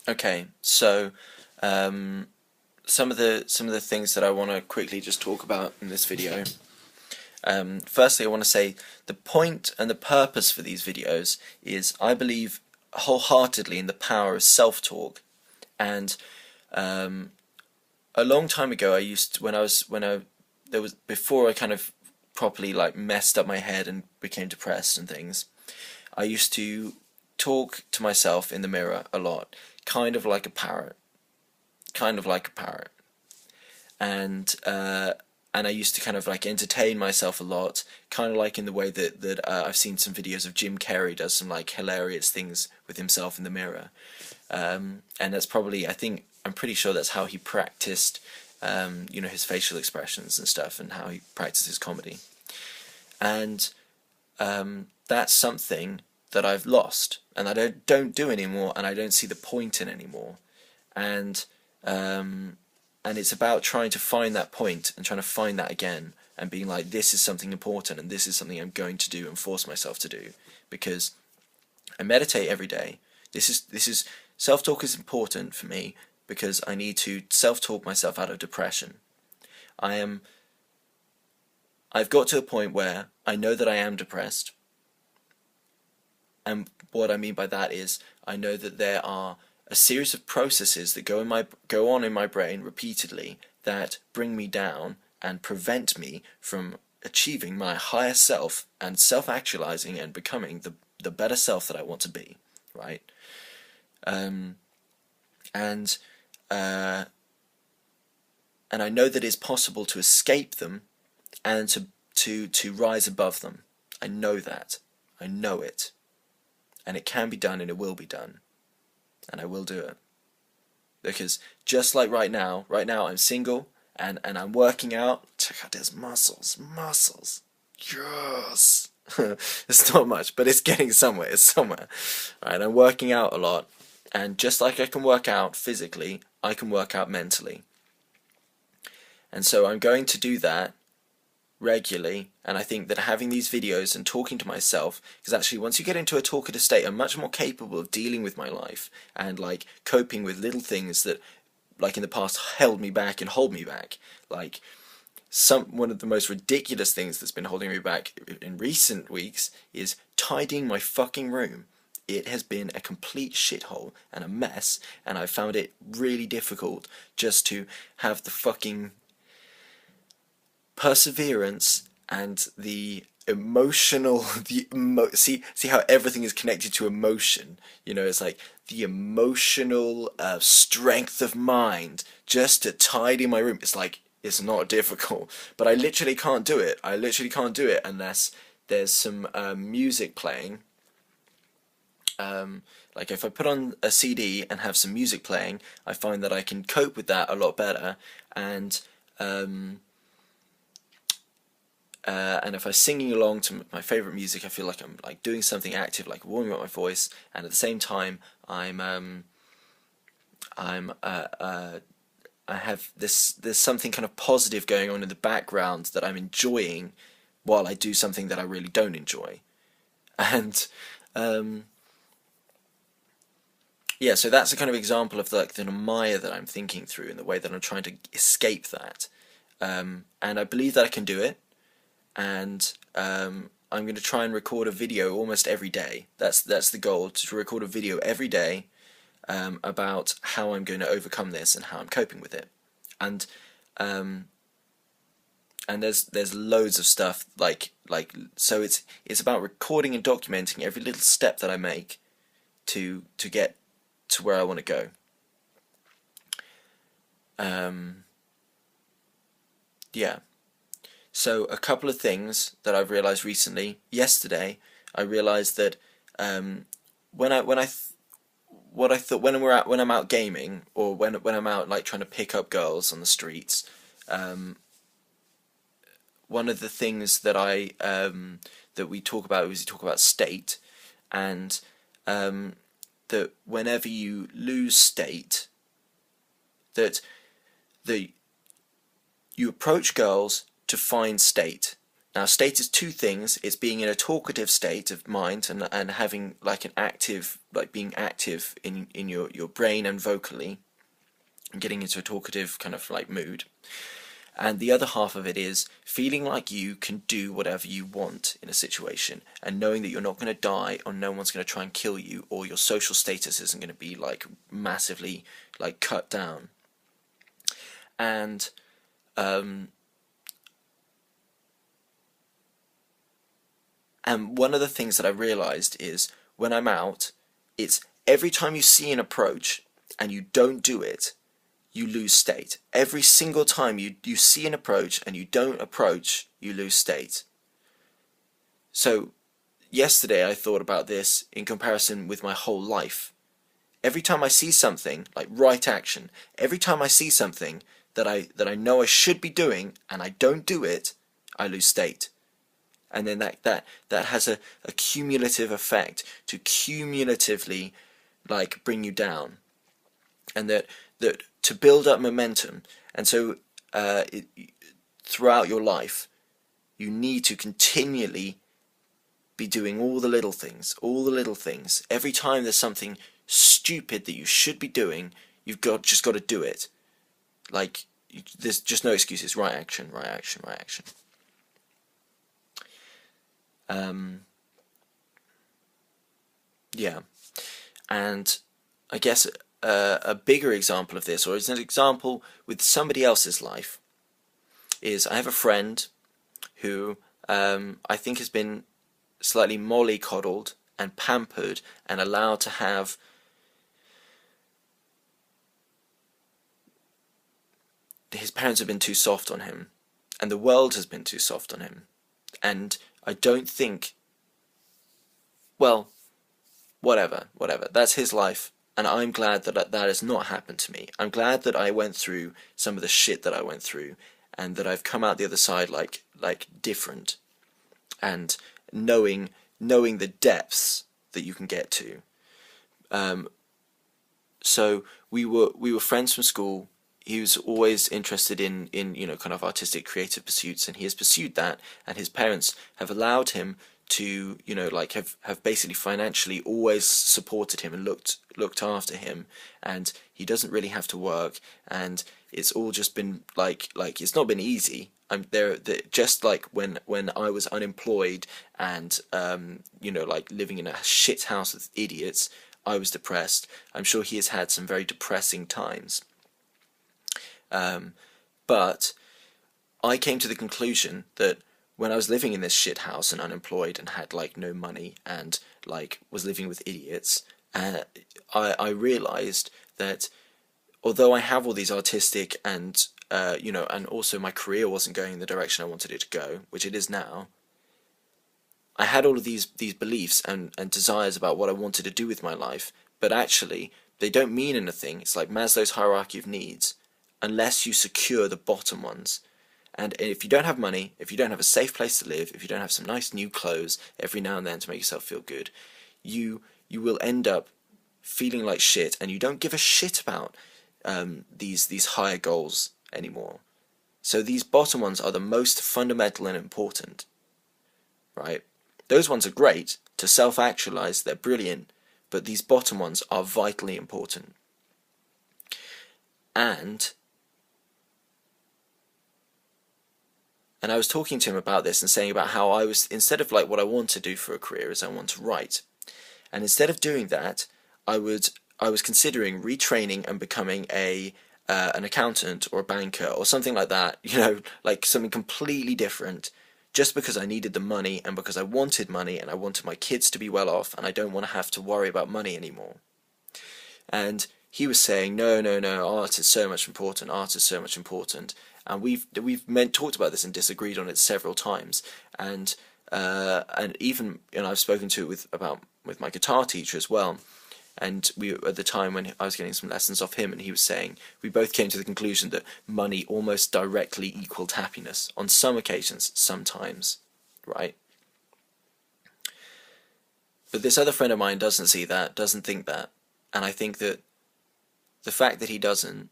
Okay, so some of the things that I want to quickly just talk about in this video. Firstly, I want to say the point and the purpose for these videos is I believe wholeheartedly in the power of self-talk. And a long time ago, I used to, when I there was before I kind of properly like messed up my head and became depressed and things. I used to talk to myself in the mirror a lot, kind of like a parrot, kind of like a parrot, and I used to kind of like entertain myself a lot, kind of like in the way that I've seen some videos of Jim Carrey does some like hilarious things with himself in the mirror, and that's probably I'm pretty sure that's how he practiced, his facial expressions and stuff, and how he practices comedy, and that's something that I've lost and I don't do anymore, and I don't see the point in anymore, and and it's about trying to find that point and trying to find that again and being like, this is something important and this is something I'm going to do and force myself to do, because I meditate every day. This is self-talk is important for me because I need to self-talk myself out of depression. I've got to a point where I know that I am depressed, and what I mean by that is I know that there are a series of processes that go on in my brain repeatedly that bring me down and prevent me from achieving my higher self and self-actualizing and becoming the better self that I want to be, right? Um, and uh, and I know that it's possible to escape them and to rise above them. I know that. I know it. And it can be done and it will be done. And I will do it. Because just like right now I'm single and I'm working out. Check out these muscles. Yes! It's not much, but it's getting somewhere, it's somewhere. Right, I'm working out a lot, and just like I can work out physically, I can work out mentally. And so I'm going to do that regularly, and I think that having these videos and talking to myself, because actually once you get into a talkative state, I'm much more capable of dealing with my life and like coping with little things that like in the past held me back and hold me back. Like one of the most ridiculous things that's been holding me back in recent weeks is tidying my fucking room. It has been a complete shithole and a mess, and I found it really difficult just to have the fucking perseverance and the emotional see how everything is connected to emotion. It's like the emotional strength of mind just to tidy my room. It's like, it's not difficult, but I literally can't do it. Unless there's some music playing. Like if I put on a CD and have some music playing, I find that I can cope with that a lot better, and if I'm singing along to my favorite music, I feel like I'm like doing something active, like warming up my voice, and at the same time, I have there's something kind of positive going on in the background that I'm enjoying, while I do something that I really don't enjoy, and yeah, so that's a kind of example of like the Maya that I'm thinking through, and the way that I'm trying to escape that, and I believe that I can do it. And I'm going to try and record a video almost every day. That's the goal, to record a video every day about how I'm going to overcome this and how I'm coping with it. And there's loads of stuff so it's about recording and documenting every little step that I make to get to where I want to go. Yeah. So a couple of things that I've realized recently. Yesterday, I realized that when I'm out gaming, or when I'm out like trying to pick up girls on the streets, one of the things that we talk about is state, and that whenever you lose state, that you approach girls to find state. Now, state is two things. It's being in a talkative state of mind and having like an active, like being active in your brain and vocally, and getting into a talkative kind of like mood. And the other half of it is feeling like you can do whatever you want in a situation and knowing that you're not going to die or no one's going to try and kill you or your social status isn't going to be like massively like cut down. And one of the things that I realized is when I'm out, it's every time you see an approach and you don't do it, you lose state. Every single time you see an approach and you don't approach, you lose state. So yesterday I thought about this in comparison with my whole life. Every time I see something, like right action, every time I see something that I know I should be doing and I don't do it, I lose state. And then that has a cumulative effect to cumulatively like bring you down. And that to build up momentum. And so throughout your life, you need to continually be doing all the little things. Every time there's something stupid that you should be doing, you've just got to do it. Like, there's just no excuses. Right action. Yeah. And I guess a bigger example of this, or as an example with somebody else's life, is I have a friend who I think has been slightly mollycoddled and pampered and allowed to have his parents have been too soft on him and the world has been too soft on him, and I don't think, well, whatever, that's his life. And I'm glad that has not happened to me. I'm glad that I went through some of the shit that I went through, and that I've come out the other side like different, and knowing the depths that you can get to. So we were friends from school. He was always interested in kind of artistic, creative pursuits, and he has pursued that. And his parents have allowed him to have basically financially always supported him and looked after him, and he doesn't really have to work, and it's all just been like it's not been easy. Just like when I was unemployed and living in a shit house with idiots, I was depressed. I'm sure he has had some very depressing times, but I came to the conclusion that when I was living in this shit house and unemployed and had no money and was living with idiots, I realized that although I have all these artistic and and also my career wasn't going in the direction I wanted it to go, which it is now, I had all of these beliefs and desires about what I wanted to do with my life, but actually they don't mean anything. It's like Maslow's hierarchy of needs, unless you secure the bottom ones. And if you don't have money, if you don't have a safe place to live, if you don't have some nice new clothes every now and then to make yourself feel good, you will end up feeling like shit, and you don't give a shit about these higher goals anymore. So these bottom ones are the most fundamental and important, right? Those ones are great to self-actualize, they're brilliant, but these bottom ones are vitally important. And I was talking to him about this and saying about how I was, instead of what I want to do for a career is I want to write. And instead of doing that, I was considering retraining and becoming an accountant or a banker or something like that, something completely different, just because I needed the money and because I wanted money and I wanted my kids to be well off and I don't want to have to worry about money anymore. And he was saying, no, art is so much important, and we've talked about this and disagreed on it several times, and even I've spoken to it with my guitar teacher as well, and we at the time when I was getting some lessons off him, and he was saying we both came to the conclusion that money almost directly equaled happiness on some occasions, sometimes, right? But this other friend of mine doesn't see that, doesn't think that, and I think that the fact that he doesn't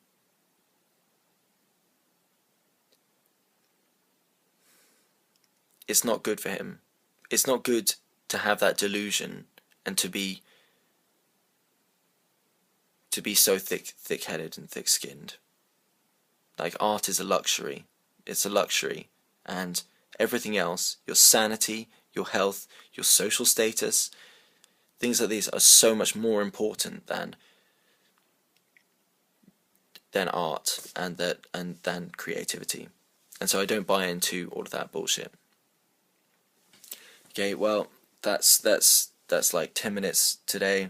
it's not good for him. It's not good to have that delusion and to be so thick-headed and thick-skinned. Like, art is a luxury. It's a luxury, and everything else, your sanity, your health, your social status, things like these are so much more important than art and than creativity. And so I don't buy into all of that bullshit. Okay, well, that's like 10 minutes today.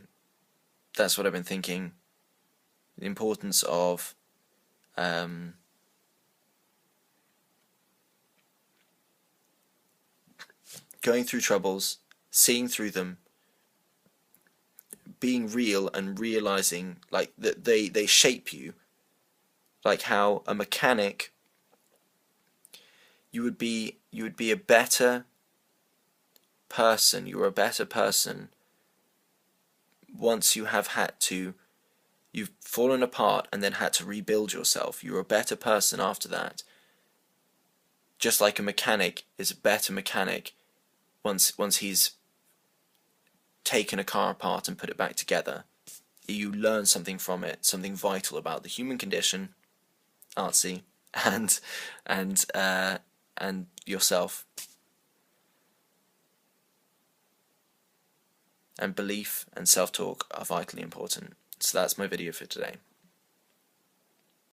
That's what I've been thinking. The importance of going through troubles, seeing through them, being real, and realizing like that they shape you. Like how a mechanic, you would be a better person. You're a better person once you have you've fallen apart and then had to rebuild yourself. You're a better person after that. Just like a mechanic is a better mechanic once he's taken a car apart and put it back together. You learn something from it, something vital about the human condition, artsy, and yourself. And belief and self-talk are vitally important. So that's my video for today.